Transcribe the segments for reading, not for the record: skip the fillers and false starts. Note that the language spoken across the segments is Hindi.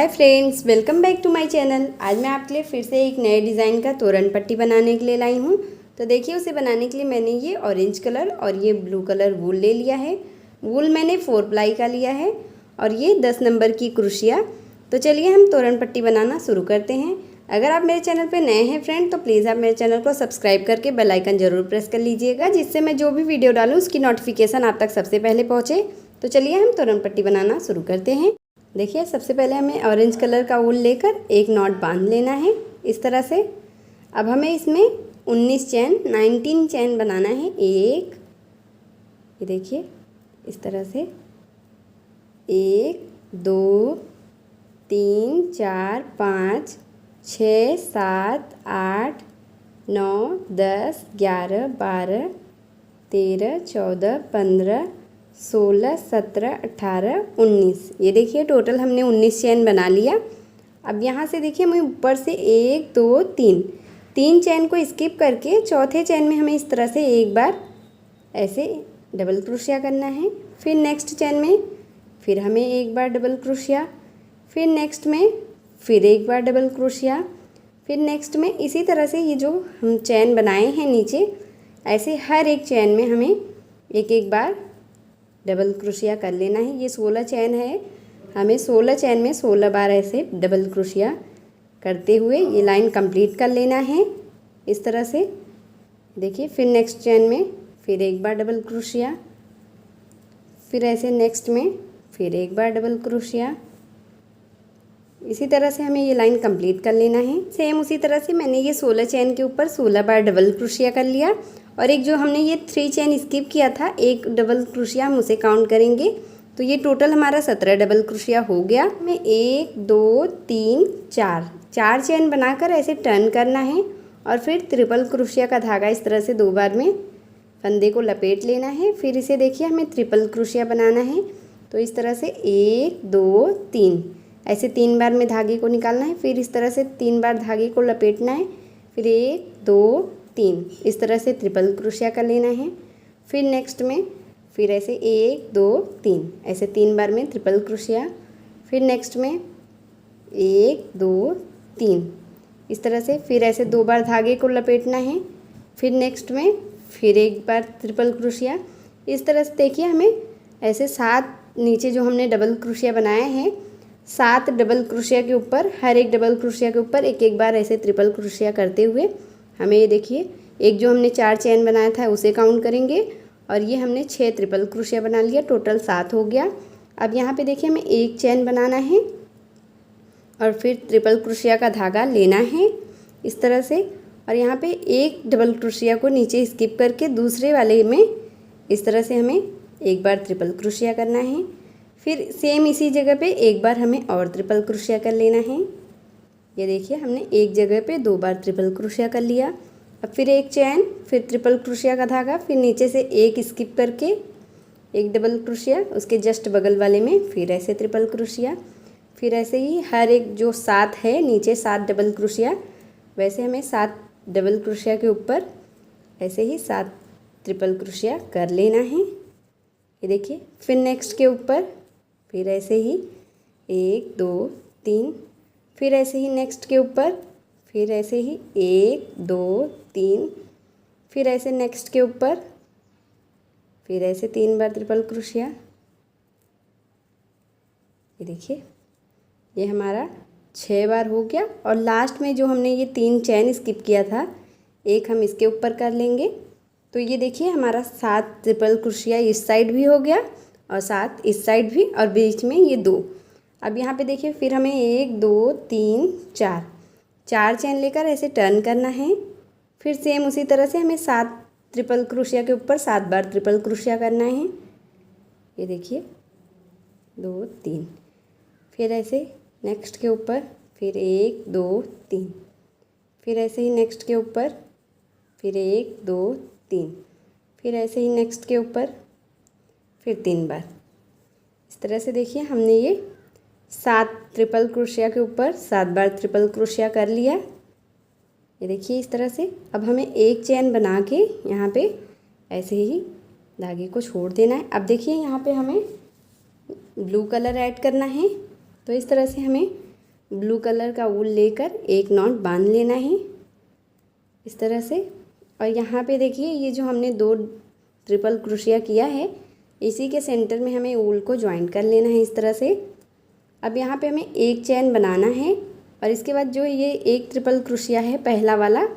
Hi friends, welcome back to my channel. आज मैं आपके लिए फिर से एक नए डिज़ाइन का तोरण पट्टी बनाने के लिए लाई हूँ। तो देखिए, उसे बनाने के लिए मैंने ये ऑरेंज कलर और ये ब्लू कलर वूल ले लिया है। वूल मैंने 4 प्लाई का लिया है और ये 10 नंबर की क्रोशिया। तो चलिए हम तोरण पट्टी बनाना शुरू करते हैं। अगर आप मेरे चैनल पर नए हैं फ्रेंड, तो प्लीज़ आप मेरे चैनल को सब्सक्राइब करके बेल आइकन ज़रूर प्रेस कर लीजिएगा, जिससे मैं जो भी वीडियो डालूँ उसकी नोटिफिकेशन आप तक सबसे पहले पहुँचे। तो चलिए हम तोरण पट्टी बनाना शुरू करते हैं। देखिए, सबसे पहले हमें ऑरेंज कलर का वूल लेकर एक नॉट बांध लेना है इस तरह से। अब हमें इसमें 19 चैन बनाना है। एक, ये देखिए इस तरह से 1 2 3 4 5 6 7 8 9 10 11 12 13 14 15 16 17 18 19। ये देखिए टोटल हमने 19 चैन बना लिया। अब यहाँ से देखिए हमें ऊपर से 1 2 3 चैन को स्किप करके चौथे चैन में हमें इस तरह से एक बार ऐसे डबल क्रोशिया करना है। फिर नेक्स्ट चैन में फिर हमें एक बार डबल क्रोशिया, फिर नेक्स्ट में फिर एक बार डबल क्रोशिया, फिर नेक्स्ट में इसी तरह से ये जो हम चैन बनाए हैं नीचे, ऐसे हर एक चैन में हमें एक एक बार डबल क्रोशिया कर लेना है। ये 16 चैन है, हमें 16 चैन में 16 बार ऐसे डबल क्रोशिया करते हुए ये लाइन कंप्लीट कर लेना है इस तरह से। देखिए, फिर नेक्स्ट चैन में फिर एक बार डबल क्रोशिया, फिर ऐसे नेक्स्ट में फिर एक बार डबल क्रोशिया। इसी तरह से हमें ये लाइन कंप्लीट कर लेना है। सेम उसी तरह से मैंने ये 16 चैन के ऊपर 16 बार डबल क्रोशिया कर लिया। और एक जो हमने ये 3 चैन स्किप किया था, एक डबल क्रोशिया हम उसे काउंट करेंगे, तो ये टोटल हमारा 17 डबल क्रोशिया हो गया। हमें 1 2 3 4 चैन बनाकर ऐसे टर्न करना है और फिर ट्रिपल क्रोशिया का धागा इस तरह से 2 बार में फंदे को लपेट लेना है। फिर इसे देखिए हमें ट्रिपल क्रोशिया बनाना है, तो इस तरह से 1 2 3 ऐसे 3 बार में धागे को निकालना है। फिर इस तरह से 3 बार धागे को लपेटना है, फिर 1 2 3 इस तरह से ट्रिपल क्रोशिया कर लेना है। फिर नेक्स्ट में फिर ऐसे 1 2 3 ऐसे 3 बार में ट्रिपल क्रोशिया, फिर नेक्स्ट में 1 2 3 इस तरह से, फिर ऐसे 2 बार धागे को लपेटना है। फिर नेक्स्ट में फिर एक बार ट्रिपल क्रोशिया। इस तरह से देखिए हमें ऐसे 7 नीचे जो हमने डबल क्रोशिया बनाए हैं, 7 डबल क्रोशिया के ऊपर, हर एक डबल क्रोशिया के ऊपर एक एक बार ऐसे ट्रिपल क्रोशिया करते हुए हमें, ये देखिए एक जो हमने 4 चैन बनाया था उसे काउंट करेंगे और ये हमने 6 ट्रिपल क्रोशिया बना लिया, टोटल 7 हो गया। अब यहाँ पे देखिए हमें एक चैन बनाना है और फिर ट्रिपल क्रोशिया का धागा लेना है इस तरह से, और यहाँ पे एक डबल क्रोशिया को नीचे स्किप करके दूसरे वाले में इस तरह से हमें एक बार ट्रिपल क्रोशिया करना है। फिर सेम इसी जगह पे एक बार हमें और ट्रिपल क्रोशिया कर लेना है। ये देखिए हमने एक जगह पे 2 बार ट्रिपल क्रोशिया कर लिया। अब फिर एक चैन, फिर ट्रिपल क्रोशिया का धागा, फिर नीचे से एक स्किप करके एक डबल क्रोशिया, उसके जस्ट बगल वाले में फिर ऐसे ट्रिपल क्रोशिया। फिर ऐसे ही हर एक जो 7 है नीचे 7 डबल क्रोशिया, वैसे हमें 7 डबल क्रोशिया के ऊपर ऐसे ही 7 ट्रिपल क्रोशिया कर लेना है। ये देखिए, फिर नेक्स्ट के ऊपर फिर ऐसे ही 1 2 3, फिर ऐसे ही नेक्स्ट के ऊपर फिर ऐसे ही 1 2 3, फिर ऐसे नेक्स्ट के ऊपर फिर ऐसे 3 बार ट्रिपल क्रोशिया। ये देखिए ये हमारा 6 बार हो गया। और लास्ट में जो हमने ये 3 चैन स्किप किया था, एक हम इसके ऊपर कर लेंगे, तो ये देखिए हमारा 7 ट्रिपल क्रोशिया इस साइड भी हो गया और 7 इस साइड भी, और बीच में ये 2। अब यहाँ पे देखिए फिर हमें 1 2 3 4 चैन लेकर ऐसे टर्न करना है। फिर सेम उसी तरह से हमें 7 ट्रिपल क्रोशिया के ऊपर 7 बार ट्रिपल क्रोशिया करना है। ये देखिए 2 3, फिर ऐसे नेक्स्ट के ऊपर फिर 1 2 3, फिर ऐसे ही नेक्स्ट के ऊपर फिर 1 2 3, फिर ऐसे ही नेक्स्ट के ऊपर फिर 3 बार। इस तरह से देखिए हमने ये 7 ट्रिपल क्रोशिया के ऊपर 7 बार ट्रिपल क्रोशिया कर लिया। ये देखिए इस तरह से। अब हमें एक चैन बना के यहाँ पे ऐसे ही धागे को छोड़ देना है। अब देखिए यहाँ पे हमें ब्लू कलर ऐड करना है, तो इस तरह से हमें ब्लू कलर का वूल लेकर एक नॉट बांध लेना है इस तरह से। और यहाँ पे देखिए ये जो हमने 2 ट्रिपल क्रोशिया किया है, इसी के सेंटर में हमें वूल को ज्वाइन कर लेना है इस तरह से। अब यहाँ पे हमें एक चेन बनाना है और इसके बाद जो ये एक ट्रिपल क्रोशिया है पहला वाला,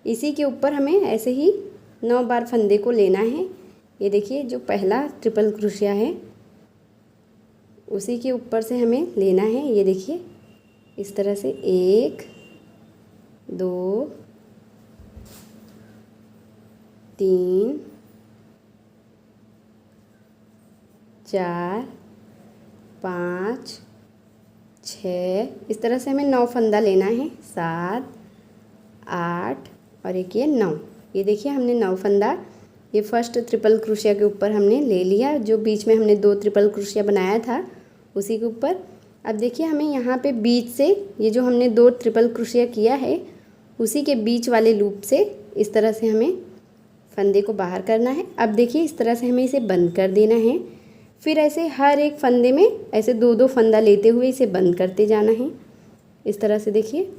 इसी के ऊपर हमें ऐसे ही 9 बार फंदे को लेना है। ये देखिए जो पहला ट्रिपल क्रोशिया है उसी के ऊपर से हमें लेना है। ये देखिए इस तरह से 1 2 3 4 5 6, इस तरह से हमें 9 फंदा लेना है। 7 8 और एक ये 9। ये देखिए हमने 9 फंदा ये फर्स्ट ट्रिपल क्रोशिया के ऊपर हमने ले लिया, जो बीच में हमने 2 ट्रिपल क्रोशिया बनाया था उसी के ऊपर। अब देखिए हमें यहाँ पे बीच से ये जो हमने 2 ट्रिपल क्रोशिया किया है उसी के बीच वाले लूप से इस तरह से हमें फंदे को बाहर करना है। अब देखिए इस तरह से हमें इसे बंद कर देना है। फिर ऐसे हर एक फंदे में ऐसे 2-2 फंदा लेते हुए इसे बंद करते जाना है इस तरह से। देखिए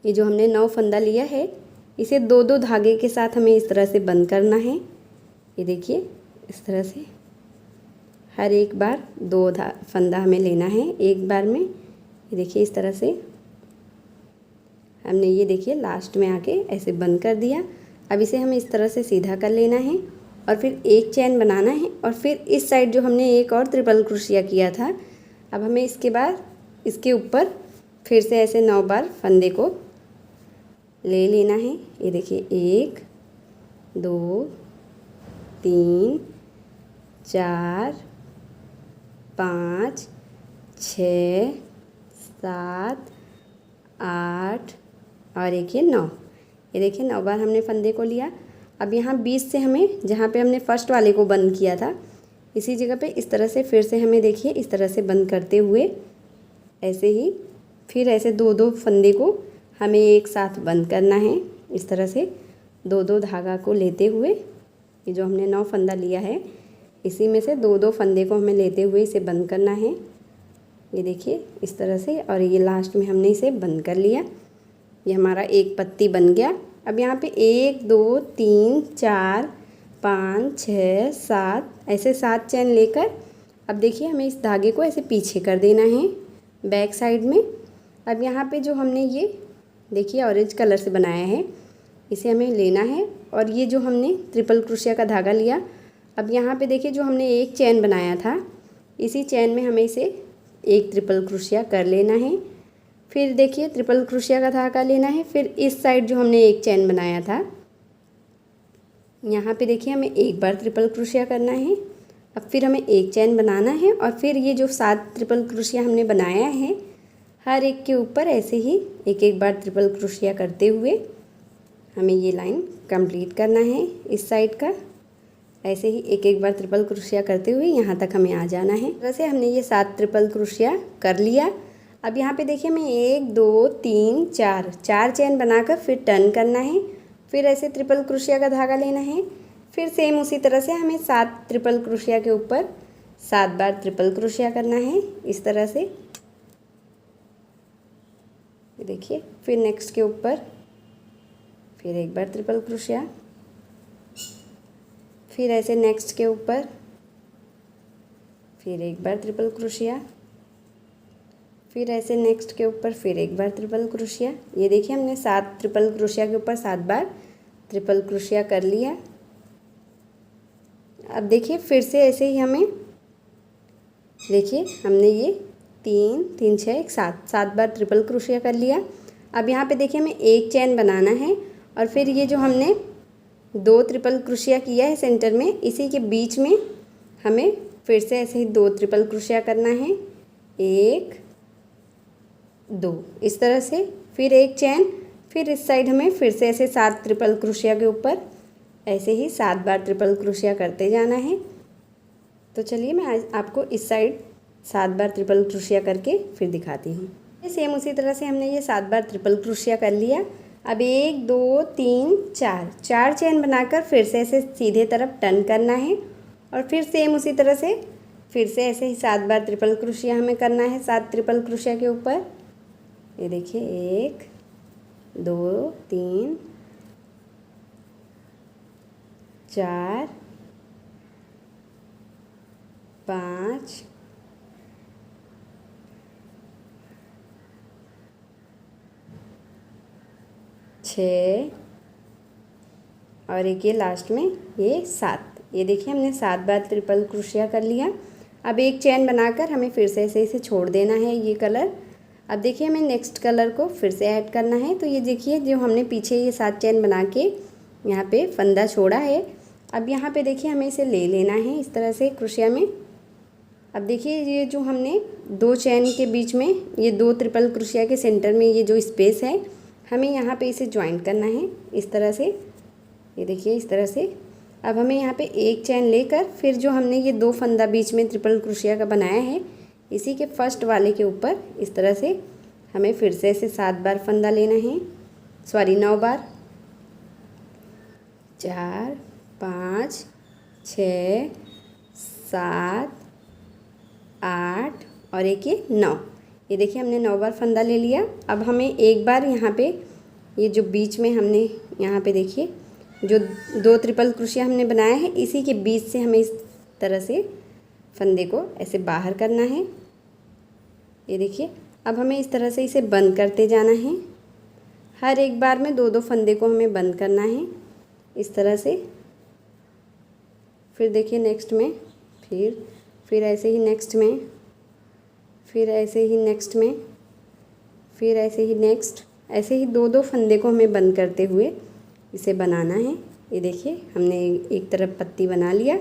ये जो हमने 9 फंदा लिया है इसे 2-2 धागे के साथ हमें इस तरह से बंद करना है। ये देखिए इस तरह से हर एक बार 2 फंदा हमें लेना है एक बार में। ये देखिए इस तरह से हमने ये देखिए लास्ट में आके ऐसे बंद कर दिया। अब इसे हमें इस तरह से सीधा कर लेना है और फिर एक चैन बनाना है और फिर इस साइड जो हमने एक और ट्रिपल क्रोशिया किया था, अब हमें इसके बाद इसके ऊपर फिर से ऐसे 9 बार फंदे को ले लेना है। ये देखिए 1 2 3 4 5 6 7 8 और एक ये 9। ये देखिए 9 बार हमने फंदे को लिया। अब यहाँ 20 से हमें जहाँ पे हमने फर्स्ट वाले को बंद किया था इसी जगह पे इस तरह से फिर से हमें देखिए इस तरह से बंद करते हुए ऐसे ही फिर ऐसे 2-2 फंदे को हमें एक साथ बंद करना है इस तरह से। 2-2 धागा को लेते हुए ये जो हमने 9 फंदा लिया है इसी में से 2-2 फंदे को हमें लेते हुए इसे बंद करना है। ये देखिए इस तरह से और ये लास्ट में हमने इसे बंद कर लिया। ये हमारा एक पत्ती बन गया। अब यहाँ पे 1 2 3 4 5 6 7 ऐसे 7 चैन लेकर अब देखिए हमें इस धागे को ऐसे पीछे कर देना है बैक साइड में। अब यहाँ पे जो हमने ये देखिए ऑरेंज कलर से बनाया है इसे हमें लेना है और ये जो हमने ट्रिपल क्रोशिया का धागा लिया, अब यहाँ पे देखिए जो हमने एक चैन बनाया था इसी चैन में हमें इसे एक ट्रिपल क्रोशिया कर लेना है। फिर देखिए ट्रिपल क्रोशिया का धागा लेना है। फिर इस साइड जो हमने एक चैन बनाया था यहाँ पे देखिए हमें एक बार ट्रिपल क्रोशिया करना है। अब फिर हमें एक चैन बनाना है और फिर ये जो 7 ट्रिपल क्रोशिया हमने बनाया है हर एक के ऊपर ऐसे ही एक एक बार ट्रिपल क्रोशिया करते हुए हमें ये लाइन कंप्लीट करना है इस साइड का। ऐसे ही एक एक बार ट्रिपल क्रोशिया करते हुए यहाँ तक हमें आ जाना है। वैसे हमने ये 7 ट्रिपल क्रोशिया कर लिया। अब यहाँ पे देखिए हमें 1 2 3 4 चैन बनाकर फिर टर्न करना है। फिर ऐसे ट्रिपल क्रोशिया का धागा लेना है। फिर सेम उसी तरह से हमें 7 ट्रिपल क्रोशिया के ऊपर 7 बार ट्रिपल क्रोशिया करना है इस तरह से। देखिए फिर नेक्स्ट के ऊपर फिर एक बार ट्रिपल क्रोशिया, फिर ऐसे नेक्स्ट के ऊपर फिर एक बार ट्रिपल क्रोशिया, फिर ऐसे नेक्स्ट के ऊपर फिर एक बार ट्रिपल क्रोशिया। ये देखिए हमने 7 ट्रिपल क्रोशिया के ऊपर 7 बार ट्रिपल क्रोशिया कर लिया। अब देखिए फिर से ऐसे ही हमें देखिए हमने ये 3 3 6 7 बार ट्रिपल क्रोशिया कर लिया। अब यहाँ पे देखिए हमें एक चैन बनाना है और फिर ये जो हमने 2 ट्रिपल क्रोशिया किया है सेंटर में इसी के बीच में हमें फिर से ऐसे ही 2 ट्रिपल क्रोशिया करना है। 1 2 इस तरह से, फिर एक चैन, फिर इस साइड हमें फिर से ऐसे 7 ट्रिपल क्रोशिया के ऊपर ऐसे ही 7 बार ट्रिपल क्रोशिया करते जाना है। तो चलिए मैं आज आपको इस साइड 7 बार ट्रिपल क्रोशिया करके फिर दिखाती हूँ। सेम उसी तरह से हमने ये 7 बार ट्रिपल क्रोशिया कर लिया। अब 1 2 3 4 चैन बनाकर फिर से ऐसे सीधे तरफ टर्न करना है और फिर सेम उसी तरह से फिर से ऐसे ही 7 बार ट्रिपल क्रोशिया हमें करना है 7 ट्रिपल क्रोशिया के ऊपर। ये देखिए 1 2 3 4 5 6 और एक ये लास्ट में ये 7। ये देखिए हमने 7 बार ट्रिपल क्रोशिया कर लिया। अब एक चेन बनाकर हमें फिर से ऐसे इसे छोड़ देना है ये कलर। अब देखिए हमें नेक्स्ट कलर को फिर से ऐड करना है। तो ये देखिए जो हमने पीछे ये 7 चेन बना के यहाँ पे फंदा छोड़ा है, अब यहाँ पे देखिए हमें इसे ले लेना है इस तरह से क्रोशिया में। अब देखिए ये जो हमने 2 चेन के बीच में ये 2 ट्रिपल क्रोशिया के सेंटर में ये जो स्पेस है, हमें यहाँ पे इसे ज्वाइन करना है इस तरह से। ये देखिए इस तरह से। अब हमें यहाँ पे एक चेन लेकर फिर जो हमने ये 2 फंदा बीच में ट्रिपल क्रोशिया का बनाया है, इसी के फर्स्ट वाले के ऊपर इस तरह से हमें फिर से ऐसे 7 बार फंदा लेना है, सॉरी 9 बार। 4 5 6 7 8 और एक ये 9। ये देखिए हमने 9 बार फंदा ले लिया। अब हमें एक बार यहाँ पे ये जो बीच में हमने यहाँ पे देखिए जो 2 ट्रिपल क्रोशिया हमने बनाया है, इसी के बीच से हमें इस तरह से फंदे को ऐसे बाहर करना है। ये देखिए अब हमें इस तरह से इसे बंद करते जाना है। हर एक बार में 2-2 फंदे को हमें बंद करना है इस तरह से। फिर देखिए नेक्स्ट में फिर ऐसे ही नेक्स्ट में, फिर ऐसे ही नेक्स्ट में, फिर ऐसे ही नेक्स्ट, ऐसे ही 2-2 फंदे को हमें बंद करते हुए इसे बनाना है। ये देखिए हमने एक तरफ पत्ती बना लिया।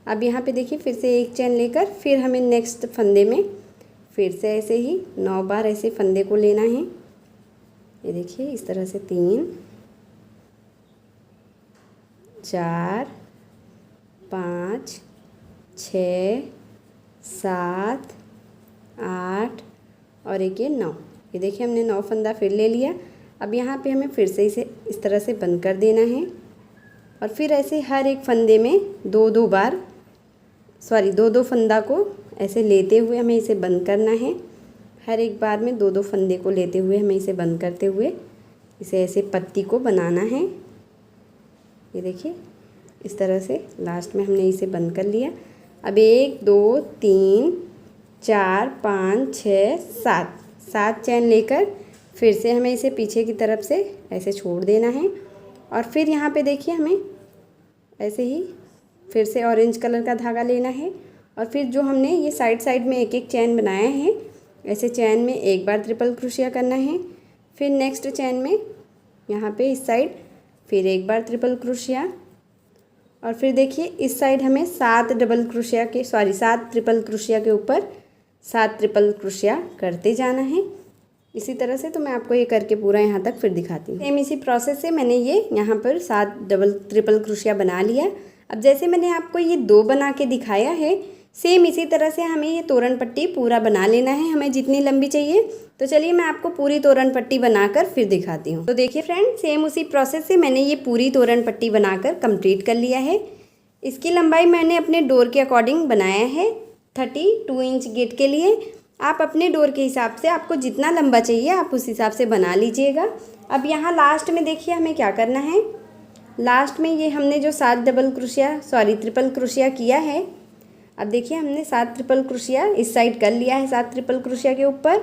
अब यहाँ पे देखिए फिर से एक चेन लेकर फिर हमें नेक्स्ट फंदे में फिर से ऐसे ही 9 बार ऐसे फंदे को लेना है। ये देखिए इस तरह से 3 4 5 6 7 8 और एक ये 9। ये देखिए हमने 9 फंदा फिर ले लिया। अब यहाँ पे हमें फिर से इसे इस तरह से बंद कर देना है और फिर ऐसे हर एक फंदे में 2-2 बार, सॉरी 2-2 फंदा को ऐसे लेते हुए हमें इसे बंद करना है। हर एक बार में 2-2 फंदे को लेते हुए हमें इसे बंद करते हुए इसे ऐसे पत्ती को बनाना है। ये देखिए इस तरह से लास्ट में हमने इसे बंद कर लिया। अब 1 2 3 4 5 6 7 चैन लेकर फिर से हमें इसे पीछे की तरफ से ऐसे छोड़ देना है और फिर यहाँ पे देखिए हमें ऐसे ही फिर से ऑरेंज कलर का धागा लेना है और फिर जो हमने ये साइड में एक एक चैन बनाया है, ऐसे चैन में एक बार ट्रिपल क्रोशिया करना है। फिर नेक्स्ट चैन में यहाँ पे इस साइड फिर एक बार ट्रिपल क्रोशिया और फिर देखिए इस साइड हमें 7 ट्रिपल क्रोशिया के ऊपर 7 ट्रिपल क्रोशिया करते जाना है इसी तरह से। तो मैं आपको ये करके पूरा यहाँ तक फिर दिखाती हूँ। सेम इसी प्रोसेस से मैंने ये यहाँ पर 7 ट्रिपल क्रोशिया बना लिया। अब जैसे मैंने आपको ये 2 बना के दिखाया है, सेम इसी तरह से हमें ये तोरण पट्टी पूरा बना लेना है, हमें जितनी लंबी चाहिए। तो चलिए मैं आपको पूरी तोरण पट्टी बनाकर फिर दिखाती हूँ। तो देखिए फ्रेंड, सेम उसी प्रोसेस से मैंने ये पूरी तोरण पट्टी बनाकर कंप्लीट कर लिया है। इसकी लंबाई मैंने अपने डोर के अकॉर्डिंग बनाया है 32 इंच गेट के लिए। आप अपने डोर के हिसाब से आपको जितना लंबा चाहिए आप उस हिसाब से बना लीजिएगा। अब यहाँ लास्ट में देखिए हमें क्या करना है। लास्ट में ये हमने जो 7 ट्रिपल क्रोशिया किया है, अब देखिए हमने 7 ट्रिपल क्रोशिया इस साइड कर लिया है 7 ट्रिपल क्रोशिया के ऊपर।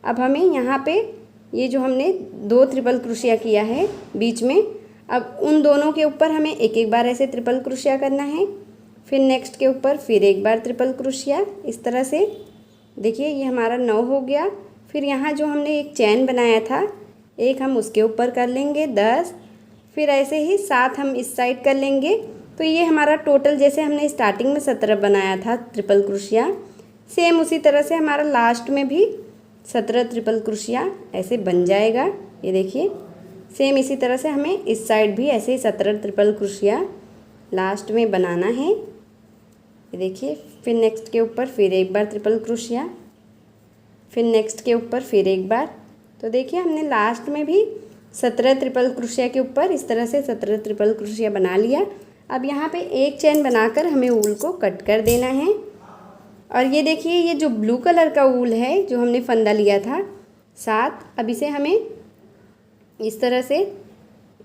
अब हमें यहाँ पे ये जो हमने 2 ट्रिपल क्रोशिया किया है बीच में, अब उन दोनों के ऊपर हमें एक एक बार ऐसे ट्रिपल क्रोशिया करना है। फिर नेक्स्ट के ऊपर फिर एक बार ट्रिपल क्रोशिया इस तरह से। देखिए ये हमारा 9 हो गया। फिर यहाँ जो हमने एक चैन बनाया था, एक हम उसके ऊपर कर लेंगे 10, फिर ऐसे ही 7 हम इस साइड कर लेंगे। तो ये हमारा टोटल जैसे हमने स्टार्टिंग में 17 बनाया था ट्रिपल क्रोशिया, सेम उसी तरह से हमारा लास्ट में भी 17 ट्रिपल क्रोशिया ऐसे बन जाएगा। ये देखिए सेम इसी तरह से हमें इस साइड भी ऐसे ही 17 ट्रिपल क्रोशिया लास्ट में बनाना है। ये देखिए फिर नेक्स्ट के ऊपर फिर एक बार ट्रिपल क्रोशिया, फिर नेक्स्ट के ऊपर फिर एक बार। तो देखिए हमने लास्ट में भी 17 ट्रिपल क्रोशिया के ऊपर इस तरह से 17 ट्रिपल क्रोशिया बना लिया। अब यहाँ पे एक चैन बनाकर हमें ऊल को कट कर देना है। और ये देखिए ये जो ब्लू कलर का वूल है जो हमने फंदा लिया था 7, अब इसे हमें इस तरह से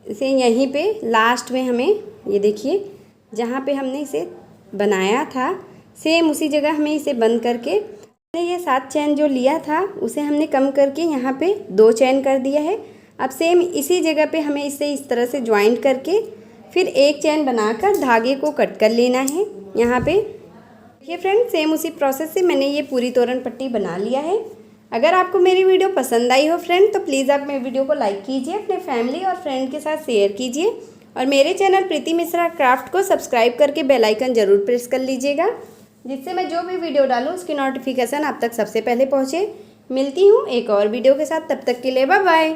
इसे यहीं पे लास्ट में हमें ये देखिए जहाँ पे हमने इसे बनाया था सेम उसी जगह हमें इसे बंद करके ये 7 चैन जो लिया था उसे हमने कम करके यहाँ पे 2 चैन कर दिया है। अब सेम इसी जगह पे हमें इसे इस तरह से ज्वाइंट करके फिर 1 चैन बनाकर धागे को कट कर लेना है। यहाँ पे देखिए फ्रेंड सेम उसी प्रोसेस से मैंने ये पूरी तोरण पट्टी बना लिया है। अगर आपको मेरी वीडियो पसंद आई हो फ्रेंड तो प्लीज़ आप मेरी वीडियो को लाइक कीजिए, अपने फैमिली और फ्रेंड के साथ शेयर कीजिए और मेरे चैनल प्रीति मिश्रा क्राफ्ट को सब्सक्राइब करके बेल आइकन ज़रूर प्रेस कर लीजिएगा, जिससे मैं जो भी वीडियो डालूँ उसकी नोटिफिकेशन आप तक सबसे पहले पहुँचे। मिलती हूँ एक और वीडियो के साथ, तब तक के लिए बाय बाय।